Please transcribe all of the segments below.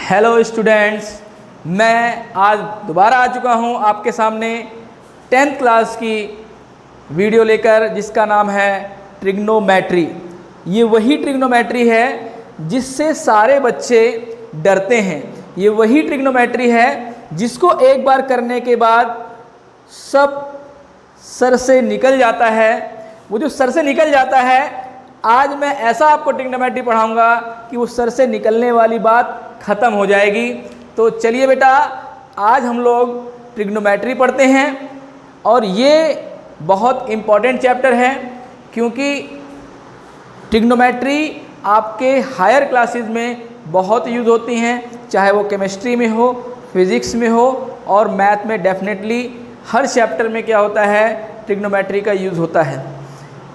Hello students, मैं आज दोबारा आ चुका हूं आपके सामने 10th क्लास की वीडियो लेकर, जिसका नाम है ट्रिग्नोमेट्री। ये वही ट्रिग्नोमेट्री है जिससे सारे बच्चे डरते हैं। ये वही ट्रिग्नोमेट्री है जिसको एक बार करने के बाद सब सर से निकल जाता है। वो जो सर से निकल जाता है, आज मैं ऐसा आपको ट्रिग्नोमेट्री पढ़ाऊंगा कि वो सर से निकलने वाली बात ख़त्म हो जाएगी। तो चलिए बेटा, आज हम लोग ट्रिग्नोमेट्री पढ़ते हैं और ये बहुत इम्पॉर्टेंट चैप्टर है, क्योंकि ट्रिग्नोमेट्री आपके हायर क्लासेस में बहुत यूज़ होती हैं, चाहे वो केमिस्ट्री में हो, फिज़िक्स में हो और मैथ में। डेफिनेटली हर चैप्टर में क्या होता है, ट्रिग्नोमेट्री का यूज़ होता है।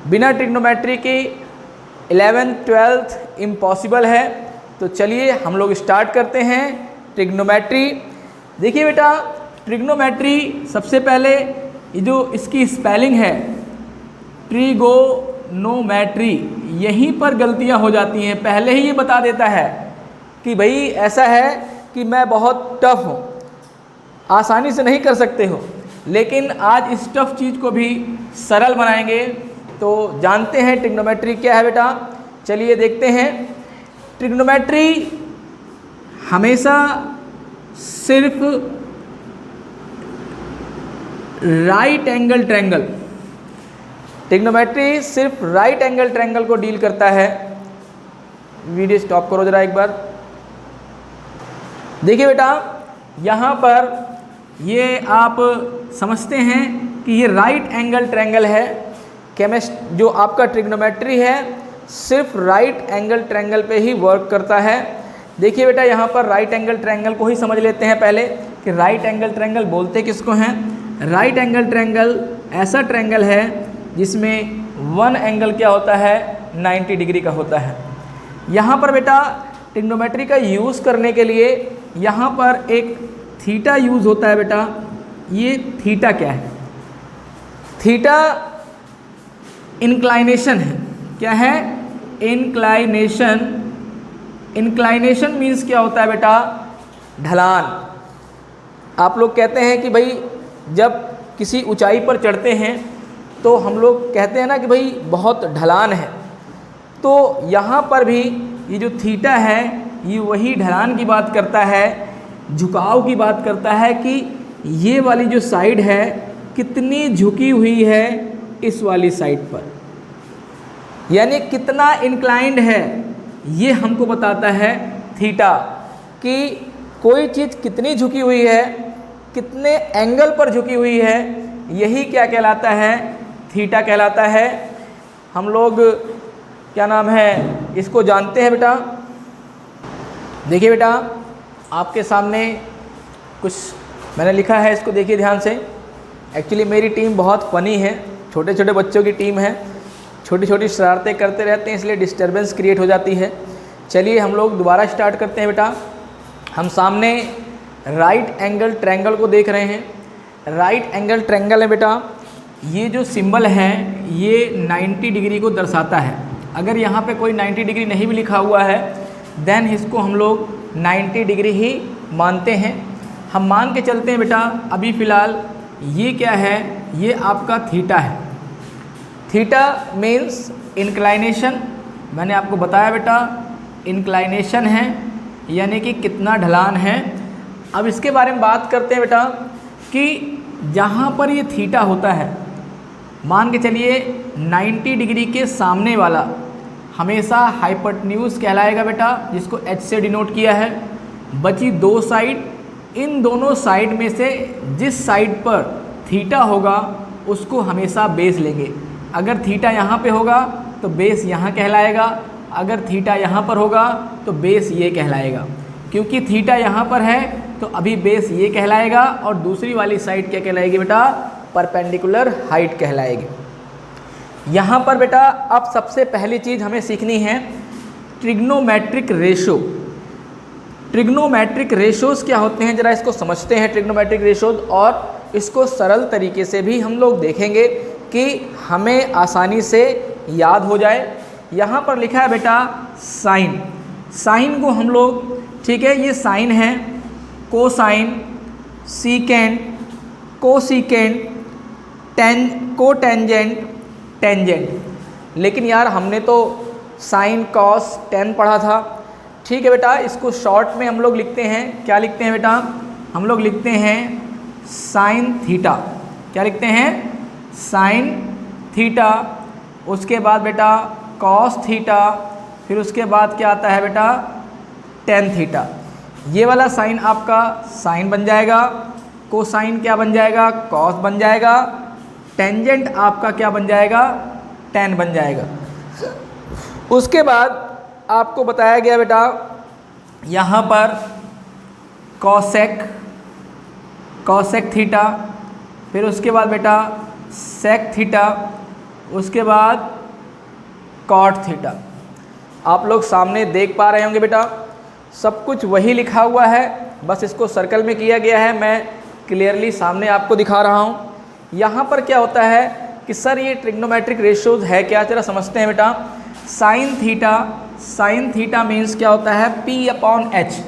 बिना ट्रिग्नोमेट्री की 11th 12th इम्पॉसिबल है। तो चलिए हम लोग स्टार्ट करते हैं ट्रिग्नोमेट्री। देखिए बेटा, ट्रिग्नोमेट्री सबसे पहले ये जो इसकी स्पेलिंग है ट्रिगोनोमेट्री, यहीं पर गलतियां हो जाती हैं। पहले ही ये बता देता है कि भाई ऐसा है कि मैं बहुत टफ हूँ, आसानी से नहीं कर सकते हो। लेकिन आज इस टफ चीज़ को भी सरल बनाएंगे। तो जानते हैं ट्रिग्नोमेट्री क्या है बेटा, चलिए देखते हैं। ट्रिग्नोमेट्री हमेशा सिर्फ राइट एंगल ट्रायंगल, ट्रिग्नोमेट्री सिर्फ राइट एंगल ट्रायंगल को डील करता है। वीडियो स्टॉप करो जरा एक बार। देखिए बेटा, यहाँ पर ये आप समझते हैं कि ये राइट एंगल ट्रायंगल है। जो आपका ट्रिग्नोमेट्री है सिर्फ राइट एंगल ट्रायंगल पे ही वर्क करता है। देखिए बेटा, यहाँ पर राइट एंगल ट्रायंगल को ही समझ लेते हैं पहले कि राइट एंगल ट्रायंगल बोलते किसको हैं। राइट एंगल ट्रायंगल ऐसा ट्रायंगल है जिसमें वन एंगल क्या होता है, 90 डिग्री का होता है। यहाँ पर बेटा ट्रिग्नोमेट्री का यूज़ करने के लिए यहाँ पर एक थीटा यूज़ होता है। बेटा ये थीटा क्या है? थीटा इंक्लाइनेशन है। क्या है? इंक्लाइनेशन। इंक्लाइनेशन मीन्स क्या होता है बेटा? ढलान। आप लोग कहते हैं कि भाई जब किसी ऊंचाई पर चढ़ते हैं तो हम लोग कहते हैं ना कि भाई बहुत ढलान है। तो यहाँ पर भी ये जो थीटा है ये वही ढलान की बात करता है, झुकाव की बात करता है कि ये वाली जो साइड है कितनी झुकी हुई है इस वाली साइड पर, यानी कितना इंक्लाइंड है, ये हमको बताता है थीटा। कि कोई चीज़ कितनी झुकी हुई है, कितने एंगल पर झुकी हुई है, यही क्या कहलाता है, थीटा कहलाता है। हम लोग क्या नाम है इसको जानते हैं बेटा। देखिए बेटा, आपके सामने कुछ मैंने लिखा है, इसको देखिए ध्यान से। एक्चुअली मेरी टीम बहुत फ़नी है, छोटे छोटे बच्चों की टीम है, छोटी छोटी शरारतें करते रहते हैं, इसलिए डिस्टर्बेंस क्रिएट हो जाती है। चलिए हम लोग दोबारा स्टार्ट करते हैं बेटा। हम सामने राइट एंगल ट्रायंगल को देख रहे हैं। राइट एंगल ट्रायंगल है बेटा, ये जो सिंबल है ये 90 डिग्री को दर्शाता है। अगर यहाँ पे कोई 90 डिग्री नहीं भी लिखा हुआ है देन इसको हम लोग 90 डिग्री ही मानते हैं। हम मान के चलते हैं बेटा, अभी फ़िलहाल ये क्या है, ये आपका थीटा है। Theta means inclination. मैंने आपको बताया बेटा इंक्लाइनेशन है यानी कि कितना ढलान है। अब इसके बारे में बात करते हैं बेटा कि जहाँ पर ये थीटा होता है, मान के चलिए 90 डिग्री के सामने वाला हमेशा हाइपोटेन्यूज कहलाएगा बेटा, जिसको H से डिनोट किया है। बची दो साइड, इन दोनों साइड में से जिस साइड पर थीटा होगा उसको हमेशा बेस लेंगे। अगर थीटा यहाँ पे होगा तो बेस यहाँ कहलाएगा, अगर थीटा यहाँ पर होगा तो बेस ये कहलाएगा। क्योंकि थीटा यहाँ पर है तो अभी बेस ये कहलाएगा और दूसरी वाली साइड क्या कहलाएगी बेटा, परपेंडिकुलर हाइट कहलाएगी। यहाँ पर बेटा अब सबसे पहली चीज़ हमें सीखनी है ट्रिग्नोमेट्रिक रेशो। ट्रिग्नोमेट्रिक रेशोज़ क्या होते हैं, ज़रा इसको समझते हैं ट्रिग्नोमेट्रिक रेशोज़, और इसको सरल तरीके से भी हम लोग देखेंगे कि हमें आसानी से याद हो जाए। यहाँ पर लिखा है बेटा साइन। साइन को हम लोग ठीक है, ये साइन है, cosine, secant, cosecant, cotangent, tangent. लेकिन यार हमने तो साइन कॉस टेन पढ़ा था। ठीक है बेटा, इसको शॉर्ट में हम लोग लिखते हैं, क्या लिखते हैं बेटा, हम लोग लिखते हैं साइन थीटा। क्या लिखते हैं, साइन थीटा। उसके बाद बेटा कॉस थीटा, फिर उसके बाद क्या आता है बेटा, टेन थीटा। ये वाला साइन आपका साइन बन जाएगा, कोसाइन क्या बन जाएगा, कॉस बन जाएगा, टेंजेंट आपका क्या बन जाएगा, टेन बन जाएगा। उसके बाद आपको बताया गया बेटा यहाँ पर कॉसेक, कॉसेक थीटा, फिर उसके बाद बेटा सेक थीटा, उसके बाद कॉट थीटा। आप लोग सामने देख पा रहे होंगे बेटा, सब कुछ वही लिखा हुआ है, बस इसको सर्कल में किया गया है। मैं क्लियरली सामने आपको दिखा रहा हूँ। यहाँ पर क्या होता है कि सर ये ट्रिग्नोमेट्रिक रेशियोज है क्या, जरा समझते हैं बेटा। Sine theta, sine theta means क्या होता है, P अपॉन H,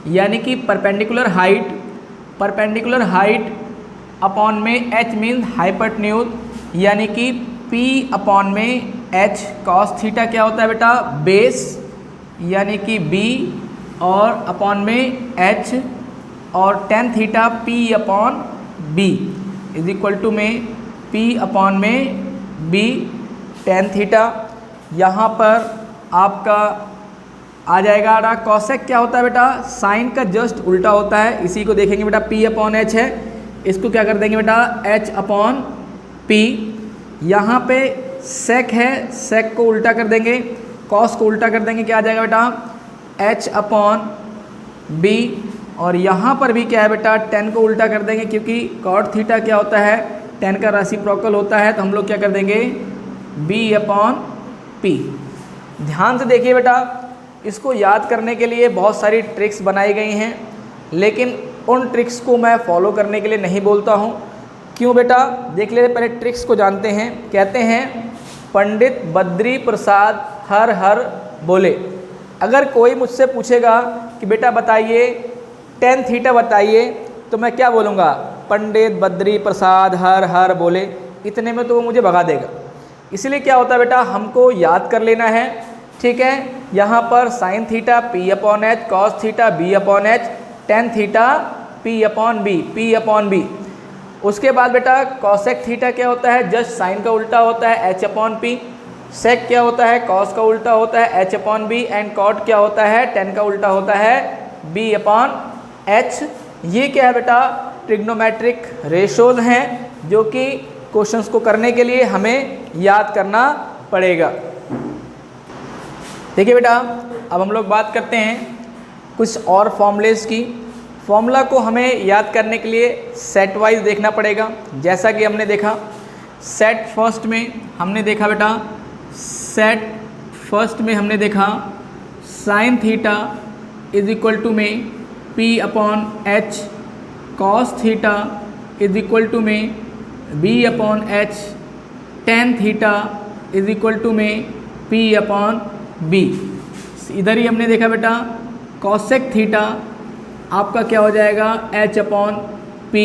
यानी कि perpendicular height, perpendicular height upon में H मीन्स हाइपोटेन्यूज, यानी कि P अपॉन में H। कॉस थीटा क्या होता है बेटा, बेस, यानी कि B और अपॉन में H, और tan theta P upon B is equal to में P अपॉन में B टेन थीटा। यहाँ पर आपका आ जाएगा कॉसेक क्या होता है बेटा, साइन का जस्ट उल्टा होता है, इसी को देखेंगे बेटा, P अपॉन H है, इसको क्या कर देंगे बेटा, H अपॉन P। यहाँ पे सेक है, सेक को उल्टा कर देंगे, कॉस को उल्टा कर देंगे, क्या आ जाएगा बेटा, H अपॉन B। और यहाँ पर भी क्या है बेटा, टेन को उल्टा कर देंगे, क्योंकि कॉट थीटा क्या होता है, टेन का रेसिप्रोकल होता है, तो हम लोग क्या कर देंगे, B अपॉन P। ध्यान से देखिए बेटा, इसको याद करने के लिए बहुत सारी ट्रिक्स बनाई गई हैं, लेकिन उन ट्रिक्स को मैं फॉलो करने के लिए नहीं बोलता हूँ। क्यों बेटा, देख ले, पहले ट्रिक्स को जानते हैं। कहते हैं पंडित बद्री प्रसाद हर हर बोले। अगर कोई मुझसे पूछेगा कि बेटा बताइए टेन थीटा बताइए, तो मैं क्या बोलूँगा, पंडित बद्री प्रसाद हर हर बोले। इतने में तो वो मुझे भगा देगा। इसलिए क्या होता है बेटा, हमको याद कर लेना है। ठीक है, यहाँ पर sine theta P upon H, cos theta B upon H, tan theta P upon B, P upon B। उसके बाद बेटा कॉसेक थीटा क्या होता है, जस्ट साइन का उल्टा होता है, H अपॉन P। सेक क्या होता है, कॉस का उल्टा होता है, H upon B। And cot क्या होता है, टेन का उल्टा होता है, B अपॉन H। ये क्या है बेटा, ट्रिग्नोमेट्रिक रेशोज हैं, जो कि क्वेश्चंस को करने के लिए हमें याद करना पड़ेगा। देखिए बेटा, अब हम लोग बात करते हैं कुछ और फॉर्मूलेस की। फॉर्मूला को हमें याद करने के लिए सेट वाइज देखना पड़ेगा। जैसा कि हमने देखा सेट फर्स्ट में, हमने देखा बेटा सेट फर्स्ट में हमने देखा sine theta is equal to में P upon H, cos theta is equal to में B upon H, tan theta is equal to में P अपॉन B। इधर ही हमने देखा बेटा कॉसेक थीटा आपका क्या हो जाएगा, H अपॉन P।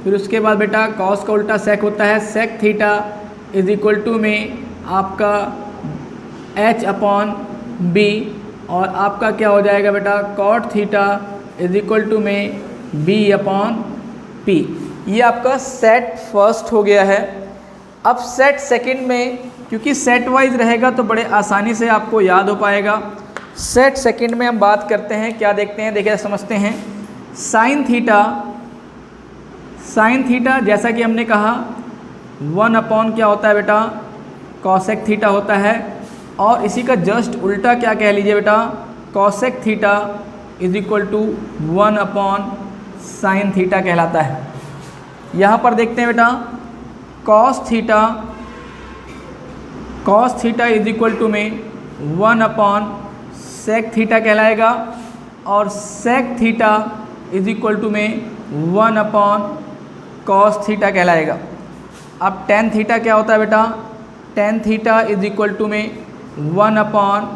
फिर उसके बाद बेटा कॉस का उल्टा सेक होता है, sec theta is equal to में आपका H अपॉन B। और आपका क्या हो जाएगा बेटा, cot theta is equal to में B अपॉन P। ये आपका सेट फर्स्ट हो गया है। अब सेट सेकंड में, क्योंकि सेट वाइज रहेगा तो बड़े आसानी से आपको याद हो पाएगा। सेट सेकंड में हम बात करते हैं, क्या देखते हैं, देखिए समझते हैं। साइन थीटा, साइन थीटा जैसा कि हमने कहा 1 अपॉन क्या होता है बेटा, कॉसेक थीटा होता है। और इसी का जस्ट उल्टा क्या कह लीजिए बेटा, cosec theta is equal to 1 upon sine theta कहलाता है। यहाँ पर देखते हैं बेटा cos theta, cos theta is equal to में 1 अपॉन सेक थीटा कहलाएगा। और sec theta is equal to में 1 अपॉन कॉस थीटा कहलाएगा। अब टेन थीटा क्या होता है बेटा, tan theta is equal to में 1 अपॉन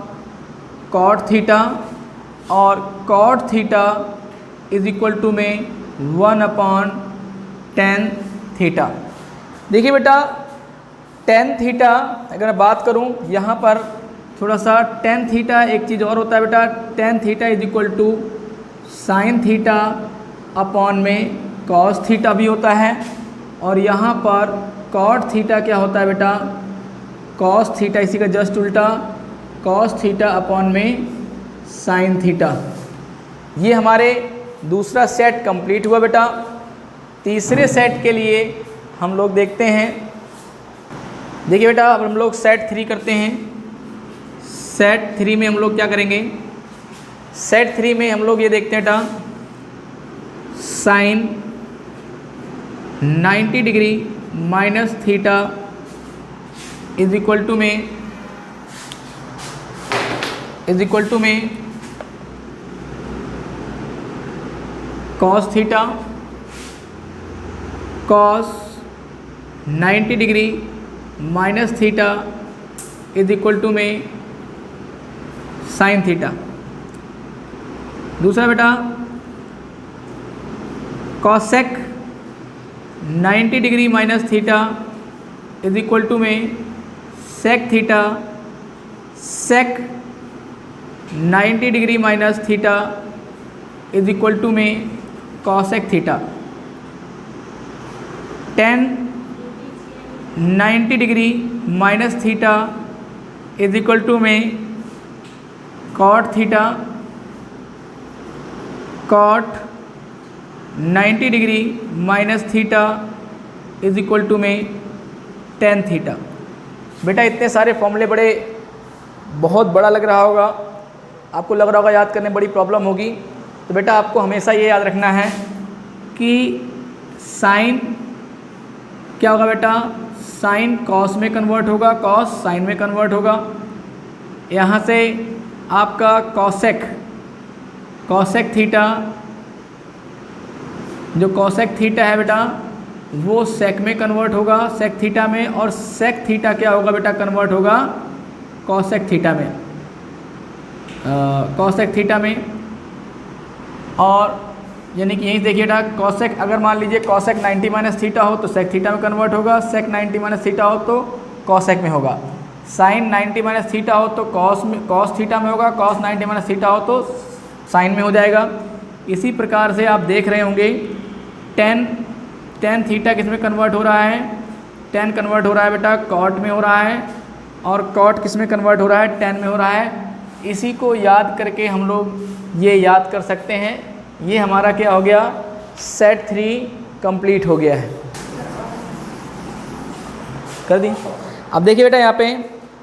कॉट थीटा। और cot theta is equal to में 1/tan थीटा। देखिए बेटा tan थीटा अगर मैं बात करूं यहाँ पर थोड़ा सा tan थीटा एक चीज़ और होता है बेटा, tan theta is equal to sine theta upon में cos थीटा भी होता है, और यहाँ पर cot थीटा क्या होता है बेटा, cos थीटा, इसी का जस्ट उल्टा cos थीटा अपॉन में साइन थीटा। ये हमारे दूसरा सेट कंप्लीट हुआ बेटा। तीसरे सेट के लिए हम लोग देखते हैं। देखिए बेटा अब हम लोग सेट 3 करते हैं। सेट 3 में हम लोग क्या करेंगे, सेट 3 में हम लोग ये देखते हैं बेटा, sine 90 degree minus theta is equal to में cos theta, cos 90 degree minus theta is equal to में साइन थीटा। दूसरा बेटा cosec 90 degree minus theta is equal to में sec theta, sec 90 degree minus theta is equal to में cosec theta. tan 90 degree minus theta is equal to में cot theta, cot 90 degree minus theta is equal to में tan theta. बेटा इतने सारे फॉर्मूले बहुत बड़ा लग रहा होगा, आपको लग रहा होगा याद करने बड़ी प्रॉब्लम होगी। तो बेटा आपको हमेशा ये याद रखना है कि साइन क्या होगा बेटा, साइन कॉस में कन्वर्ट होगा, कॉस साइन में कन्वर्ट होगा। यहाँ से आपका कॉसेक थीटा, जो कॉसेक थीटा है बेटा वो सेक में कन्वर्ट होगा, सेक थीटा में, और सेक थीटा क्या होगा बेटा, कन्वर्ट होगा कॉसेक थीटा में, कॉसेक थीटा में। और यानी कि यही देखिए बेटा कॉसेक, अगर मान लीजिए कॉसेक 90 माइनस थीटा हो तो सेक थीटा में कन्वर्ट होगा, सेक 90 माइनस थीटा हो तो कॉसेक में होगा, साइन 90 माइनस थीटा हो तो कॉस थीटा में होगा, कॉस 90 माइनस थीटा हो तो साइन में हो जाएगा। इसी प्रकार से आप देख रहे होंगे टेन थीटा किस में कन्वर्ट हो रहा है, टेन कन्वर्ट हो रहा है बेटा कॉट में हो रहा है, और कॉट किस में कन्वर्ट हो रहा है, टेन में हो रहा है। इसी को याद करके हम लोग ये याद कर सकते हैं। ये हमारा क्या हो गया, सेट 3 कंप्लीट हो गया है। कर दी। अब देखिए बेटा यहाँ पे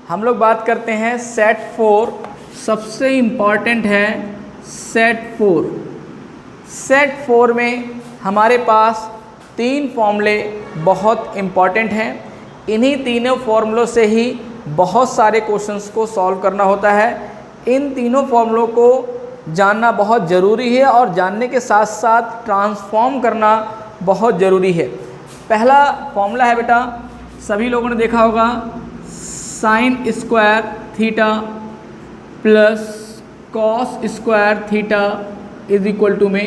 हम लोग बात करते हैं सेट 4। सबसे इम्पॉर्टेंट है सेट 4। सेट 4 में हमारे पास 3 फॉर्मूले बहुत इम्पॉर्टेंट हैं। इन्हीं तीनों फॉर्मूलों से ही बहुत सारे क्वेश्चंस को सॉल्व करना होता है। इन तीनों फॉर्मूलों को जानना बहुत ज़रूरी है और जानने के साथ साथ ट्रांसफॉर्म करना बहुत ज़रूरी है। पहला फॉर्मूला है बेटा, सभी लोगों ने देखा होगा, sine square theta plus cos square theta is equal to में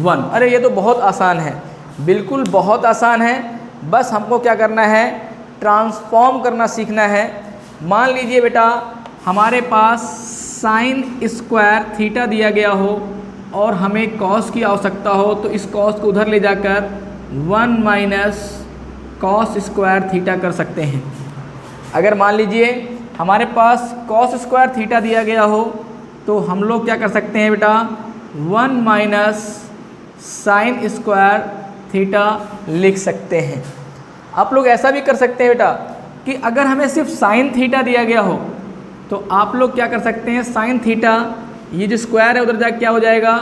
1। अरे ये तो बहुत आसान है, बिल्कुल बहुत आसान है। बस हमको क्या करना है, ट्रांसफॉर्म करना सीखना है। मान लीजिए बेटा हमारे पास साइन स्क्वायर थीटा दिया गया हो और हमें कॉस की आवश्यकता हो, तो इस कॉस को उधर ले जाकर 1 माइनस कॉस स्क्वायर थीटा कर सकते हैं। अगर मान लीजिए हमारे पास कॉस स्क्वायर थीटा दिया गया हो तो हम लोग क्या कर सकते हैं बेटा, 1 माइनस साइन स्क्वायर थीटा लिख सकते हैं। आप लोग ऐसा भी कर सकते हैं बेटा कि अगर हमें सिर्फ साइन थीटा दिया गया हो तो आप लोग क्या कर सकते हैं, साइन थीटा ये जो स्क्वायर है उधर जाके क्या हो जाएगा,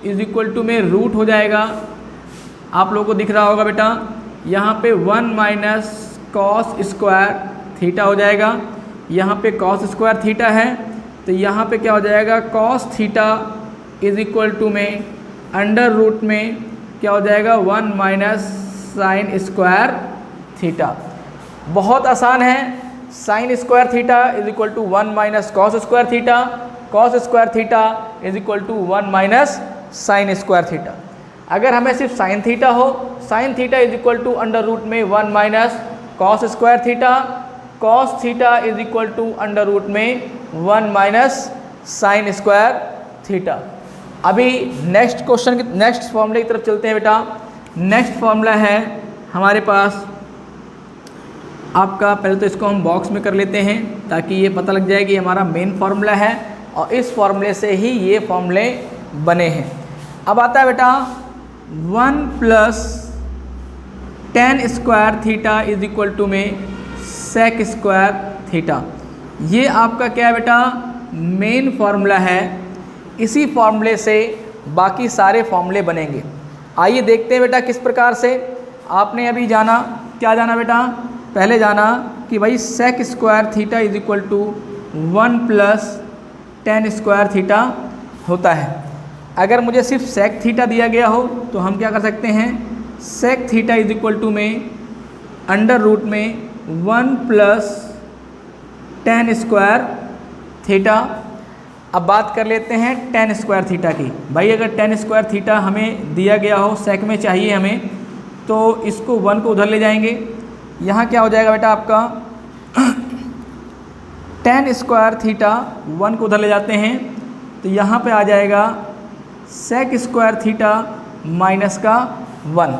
इज इक्वल टू में रूट हो जाएगा। आप लोगों को दिख रहा होगा बेटा यहाँ पे 1 माइनस कॉस स्क्वायर थीटा हो जाएगा। यहाँ पे कॉस स्क्वायर थीटा है तो यहाँ पे क्या हो जाएगा, cos theta is equal to में अंडर रूट में क्या हो जाएगा, 1 माइनस साइन स्क्वायर थीटा। बहुत आसान है। Sine square theta is equal to 1 minus cos square theta, cos square theta is equal to 1 minus sine square theta. अगर हमें सिर्फ साइन थीटा हो, sine theta is equal to under root में 1 minus cos square theta, cos theta is equal to under root में 1 minus sine square theta. अभी next question next फॉर्मूले की तरफ चलते हैं बेटा। नेक्स्ट फॉर्मूला है हमारे पास आपका, पहले तो इसको हम बॉक्स में कर लेते हैं ताकि ये पता लग जाए कि हमारा मेन फार्मूला है और इस फार्मूले से ही ये फार्मूले बने हैं। अब आता है बेटा 1 plus tan square theta is equal to में सेक स्क्वायर थीटा। ये आपका क्या है बेटा, मेन फार्मूला है। इसी फार्मूले से बाकी सारे फार्मूले बनेंगे। आइए देखते हैं बेटा किस प्रकार से। आपने अभी जाना, क्या जाना बेटा, पहले जाना कि भाई sec square theta is equal to 1 plus tan square theta होता है। अगर मुझे सिर्फ सेक थीटा दिया गया हो तो हम क्या कर सकते हैं, sec theta is equal to में अंडर रूट में 1 प्लस टेन स्क्वायर थीटा। अब बात कर लेते हैं टेन स्क्वायर थीटा की। भाई अगर टेन स्क्वायर थीटा हमें दिया गया हो, सेक में चाहिए हमें, तो इसको 1 को उधर ले जाएंगे। यहाँ क्या हो जाएगा बेटा आपका टेन स्क्वायर थीटा 1 को उधर ले जाते हैं तो यहाँ पे आ जाएगा सेक स्क्वायर थीटा माइनस का 1।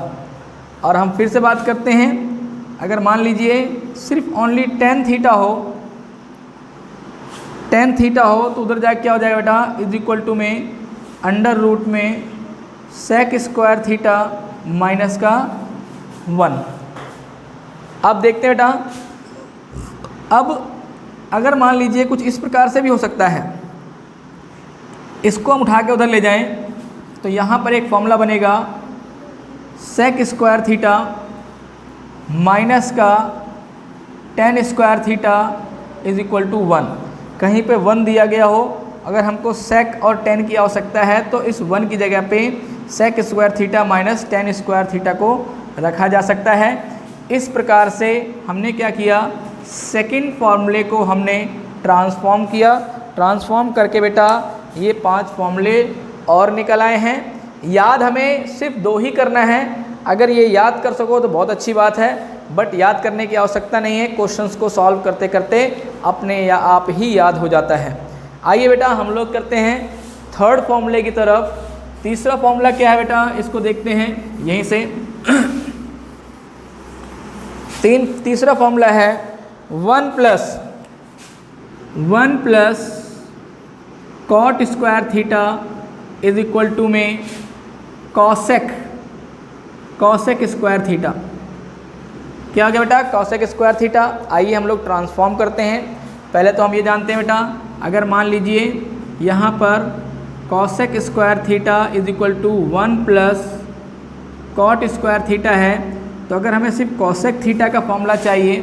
और हम फिर से बात करते हैं, अगर मान लीजिए सिर्फ ओनली टेन थीटा हो तो उधर जाके क्या हो जाएगा बेटा, इज इक्वल टू में अंडर रूट में सेक स्क्वायर थीटा माइनस का 1। अब देखते हैं बेटा, अब अगर मान लीजिए कुछ इस प्रकार से भी हो सकता है, इसको हम उठा के उधर ले जाएं तो यहाँ पर एक फॉर्मूला बनेगा सेक स्क्वायर थीटा माइनस का tan square theta is equal to 1। कहीं पे 1 दिया गया हो, अगर हमको सेक और टेन की आवश्यकता है तो इस 1 की जगह पे sec square theta minus tan square theta को रखा जा सकता है। इस प्रकार से हमने क्या किया, सेकंड फार्मूले को हमने ट्रांसफॉर्म किया। ट्रांसफॉर्म करके बेटा ये 5 फार्मूले और निकल आए हैं। याद हमें सिर्फ 2 ही करना है। अगर ये याद कर सको तो बहुत अच्छी बात है, बट याद करने की आवश्यकता नहीं है। क्वेश्चंस को सॉल्व करते करते अपने या आप ही याद हो जाता है। आइए बेटा हम लोग करते हैं थर्ड फार्मूले की तरफ। तीसरा फार्मूला क्या है बेटा, इसको देखते हैं यहीं से। तीसरा फार्मूला है 1 plus cot square theta is equal to में कॉसेक स्क्वायर थीटा। क्या हो गया बेटा, कॉसेक स्क्वायर थीटा। आइए हम लोग ट्रांसफॉर्म करते हैं। पहले तो हम ये जानते हैं बेटा, अगर मान लीजिए यहाँ पर cosec square theta is equal to 1 plus cot square theta है, तो अगर हमें सिर्फ कॉसेक थीटा का फॉर्मूला चाहिए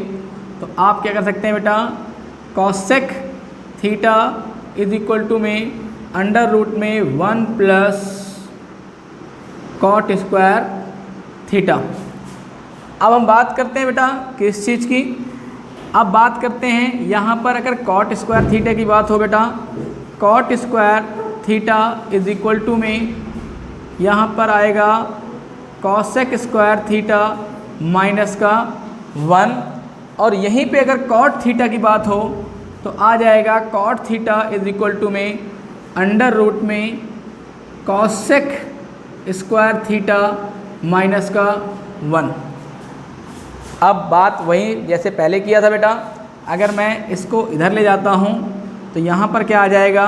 तो आप क्या कर सकते हैं बेटा, cosec theta is equal to में अंडर रूट में 1 प्लस कॉट स्क्वायर थीटा। अब हम बात करते हैं बेटा किस चीज़ की, अब बात करते हैं यहाँ पर अगर कॉट स्क्वायर थीटा की बात हो बेटा, cot square theta is equal to में यहाँ पर आएगा कॉसेक स्क्वायर थीटा माइनस का 1। और यहीं पे अगर कॉट थीटा की बात हो तो आ जाएगा cot theta is equal to में अंडर रूट में कॉसेक स्क्वायर थीटा माइनस का 1। अब बात वही जैसे पहले किया था बेटा, अगर मैं इसको इधर ले जाता हूँ तो यहाँ पर क्या आ जाएगा,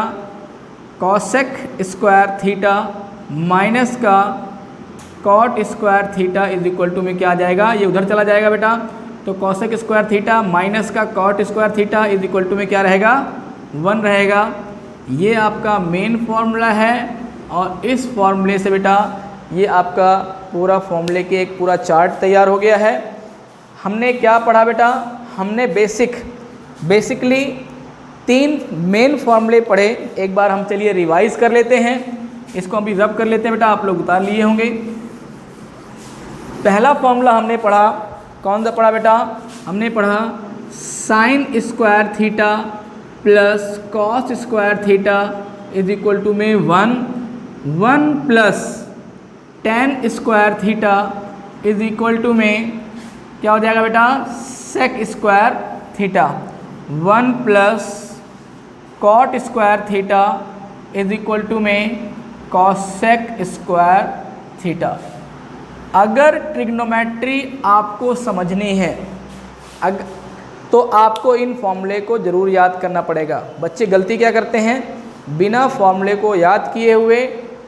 कॉसेक स्क्वायर थीटा माइनस का cot square theta is equal to में क्या आ जाएगा, ये उधर चला जाएगा बेटा। तो कॉसेक स्क्वायर थीटा माइनस का cot square theta is equal to में क्या रहेगा, 1 रहेगा। ये आपका मेन फार्मूला है और इस फार्मूले से बेटा ये आपका पूरा फार्मूले के एक पूरा चार्ट तैयार हो गया है। हमने क्या पढ़ा बेटा, हमने बेसिकली 3 मेन फार्मूले पढ़े। एक बार हम चलिए रिवाइज कर लेते हैं, इसको हम भी रब कर लेते हैं बेटा, आप लोग उतार लिए होंगे। पहला फार्मूला हमने पढ़ा, कौन सा पढ़ा बेटा, हमने पढ़ा sine square theta plus cos square theta is equal to में 1 plus tan square theta is equal to में क्या हो जाएगा बेटा, sec square theta. 1 plus cot square theta is equal to में कॉसेक स्क्वायर थीटा। अगर ट्रिग्नोमेट्री आपको समझनी है तो आपको इन फॉर्मूले को ज़रूर याद करना पड़ेगा। बच्चे गलती क्या करते हैं, बिना फॉर्मूले को याद किए हुए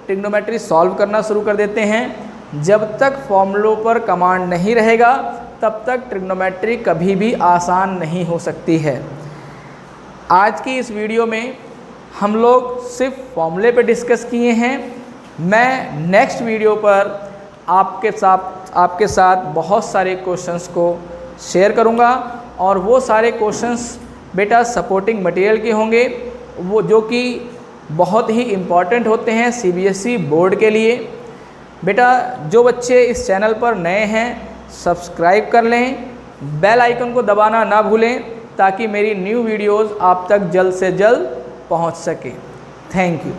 ट्रिग्नोमेट्री सॉल्व करना शुरू कर देते हैं। जब तक फॉर्मूलों पर कमांड नहीं रहेगा तब तक ट्रिग्नोमेट्री कभी भी आसान नहीं हो सकती है। आज की इस वीडियो में हम लोग सिर्फ फॉर्मूले पे डिस्कस किए हैं। मैं नेक्स्ट वीडियो पर आपके साथ बहुत सारे क्वेश्चंस को शेयर करूंगा और वो सारे क्वेश्चंस बेटा सपोर्टिंग मटेरियल के होंगे, वो जो कि बहुत ही इम्पॉर्टेंट होते हैं सीबीएसई बोर्ड के लिए। बेटा जो बच्चे इस चैनल पर नए हैं सब्सक्राइब कर लें, बेल आइकन को दबाना ना भूलें ताकि मेरी न्यू वीडियोज़ आप तक जल्द से जल्द पहुंच सके। Thank you.